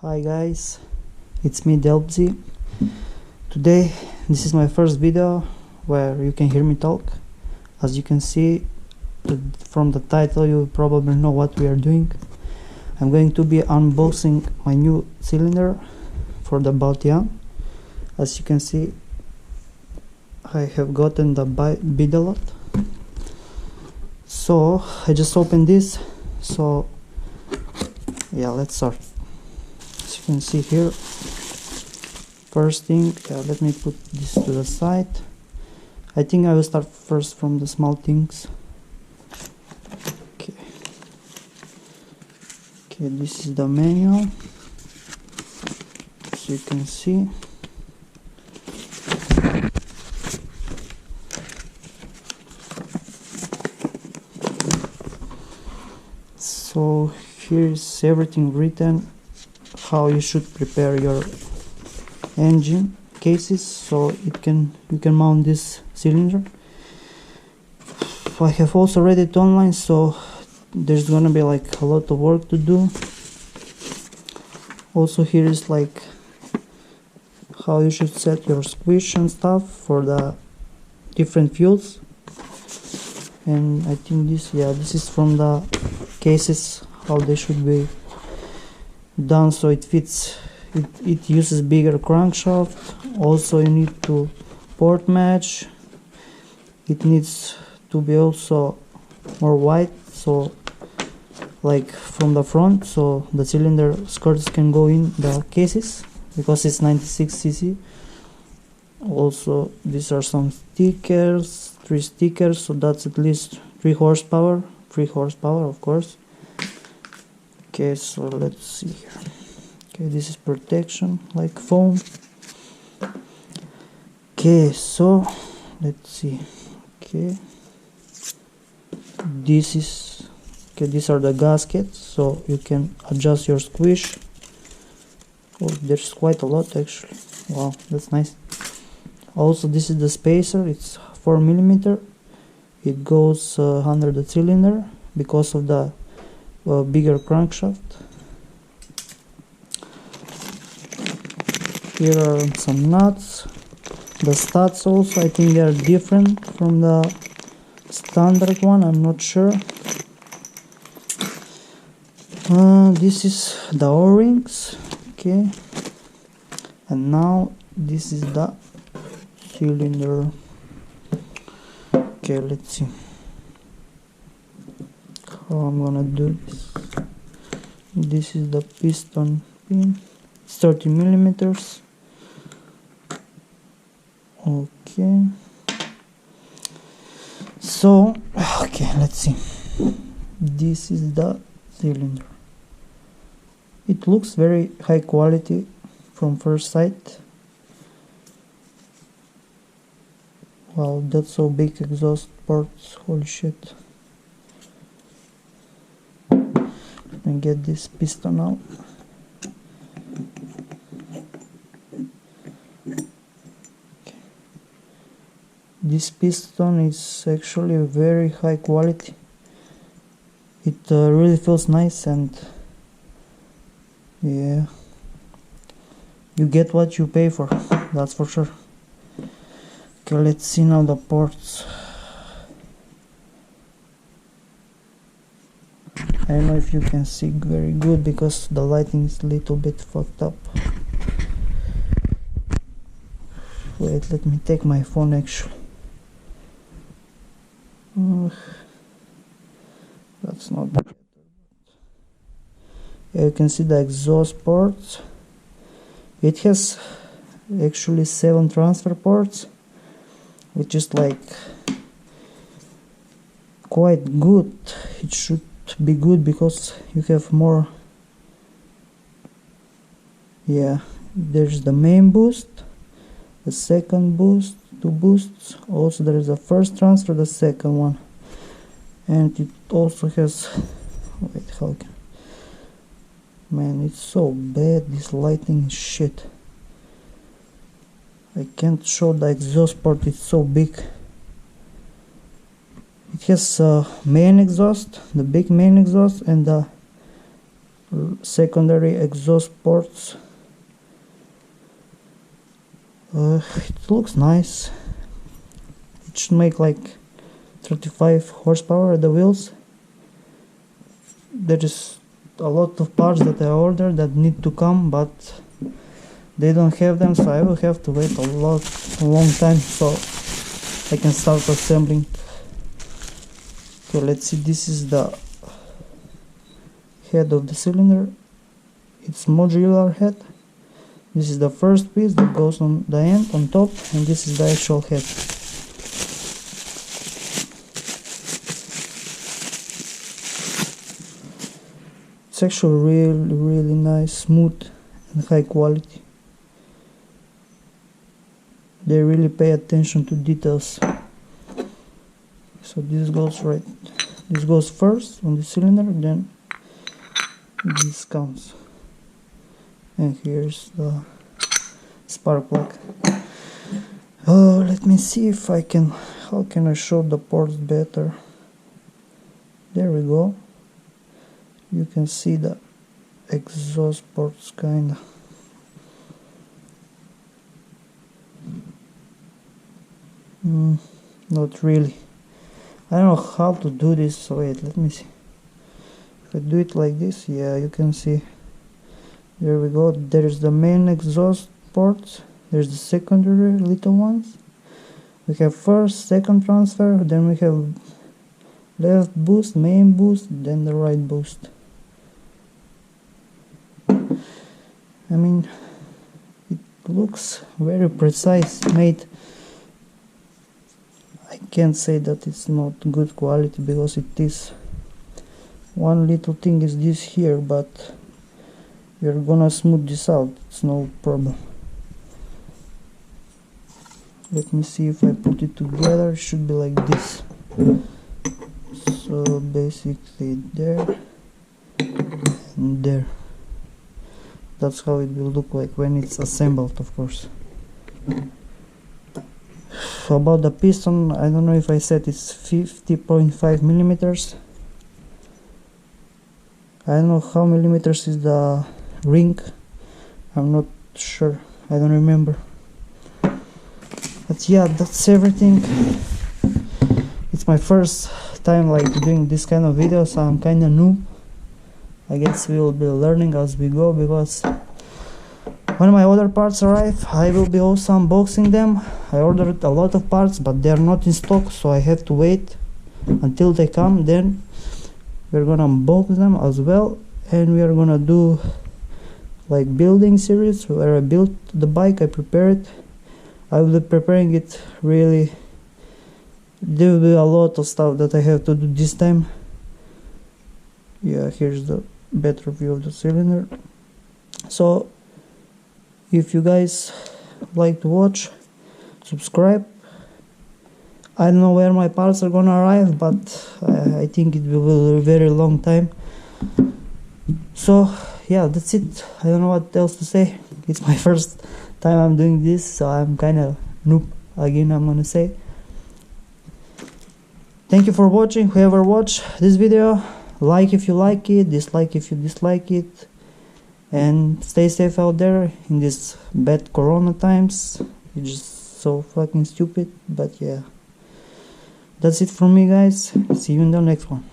Hi guys, it's me Delpzy. Today this is my first video where you can hear me talk. As you can see from the title, you probably know what we are doing. I'm going to be unboxing my new cylinder for the Baotian. As you can see, I have gotten the Bidalot. So I just opened this. So yeah, let's start. As you can see here, first thing, let me put this to the side. I think I will start first from the small things. Okay, this is the manual, as you can see. So here's everything written, how you should prepare your engine cases so you can mount this cylinder. I have also read it online, so there's gonna be like a lot of work to do. Also here is like how you should set your squish and stuff for the different fuels. And I think this is from the cases, how they should be done so it fits. It uses bigger crankshaft. Also you need to port match. It needs to be also more wide, so like from the front, so the cylinder skirts can go in the cases because it's 96cc. Also these are some stickers, 3 stickers, so that's at least 3 horsepower of course. Okay, so let's see here. Okay, this is protection like foam. Okay, so let's see. Okay, these are the gaskets, so you can adjust your squish. Oh, there's quite a lot actually. Wow, that's nice. Also this is the spacer, it's 4mm. It goes under the cylinder because of the bigger crankshaft. Here are some nuts. The studs also, I think they are different from the standard one, I'm not sure. This is the O-rings. Okay, and now this is the cylinder. Okay, let's see how I'm gonna do this. This is the piston pin, it's 30mm. Okay, so okay, let's see. This is the cylinder. It looks very high quality from first sight. Wow, that's so big exhaust ports, holy shit. Let me get this piston out. Okay. This piston is actually very high quality. It really feels nice, and yeah, you get what you pay for, that's for sure. Okay, let's see now the ports. I don't know if you can see very good because the lighting is a little bit fucked up. Wait, let me take my phone actually. That's not better. Yeah, you can see the exhaust ports. It has actually 7 transfer ports, which is like quite good. It should be good because you have more. Yeah, there's the main boost, the second boost, 2 boosts. Also there is the first transfer, the second one, and it also has, wait, how can, man, it's so bad, this lighting is shit. I can't show the exhaust port, it's so big. It has main exhaust, the big main exhaust, and the secondary exhaust ports. It looks nice. It should make like 35 horsepower at the wheels. There is a lot of parts that I ordered that need to come, but they don't have them, so I will have to wait a long time so I can start assembling. Okay, let's see, this is the head of the cylinder. It's modular head. This is the first piece that goes on the end, on top, and this is the actual head. It's actually really nice, smooth and high quality. They really pay attention to details. So this goes first on the cylinder, then this comes. And here's the spark plug. Let me see if I can, how can I show the ports better? There we go. You can see the exhaust ports kinda. Not really. I don't know how to do this, so wait, let me see. If I do it like this, yeah, you can see. There we go. There's the main exhaust ports. There's the secondary little ones. We have first, second transfer, then we have left boost, main boost, then the right boost. I mean, it looks very precise made. I can't say that it's not good quality, because it is. One little thing is this here, but we're gonna smooth this out, it's no problem. Let me see if I put it together. It should be like this. So basically there and there. That's how it will look like when it's assembled, of course. About the piston, I don't know if I said it's 50.5 millimeters. I don't know how millimeters is the ring. I'm not sure. I don't remember. But yeah, that's everything. It's my first time like doing this kind of videos, so I'm kinda new. I guess we will be learning as we go, because when my other parts arrive, I will be also unboxing them. I ordered a lot of parts, but they are not in stock, so I have to wait until they come. Then we're gonna unbox them as well, and we are gonna do like building series where I built the bike, I prepare it. I will be preparing it really. There will be a lot of stuff that I have to do this time. Yeah, here's the better view of the cylinder. So if you guys like to watch, subscribe. I don't know where my parts are gonna arrive, but I think it will be a very long time. So yeah, that's it. I don't know what else to say. It's my first time I'm doing this, so I'm kinda noob again, I'm gonna say. Thank you for watching, whoever watched this video. Like if you like it, dislike if you dislike it, and stay safe out there in these bad corona times. It's just so fucking stupid, but yeah. That's it from me, guys. See you in the next one.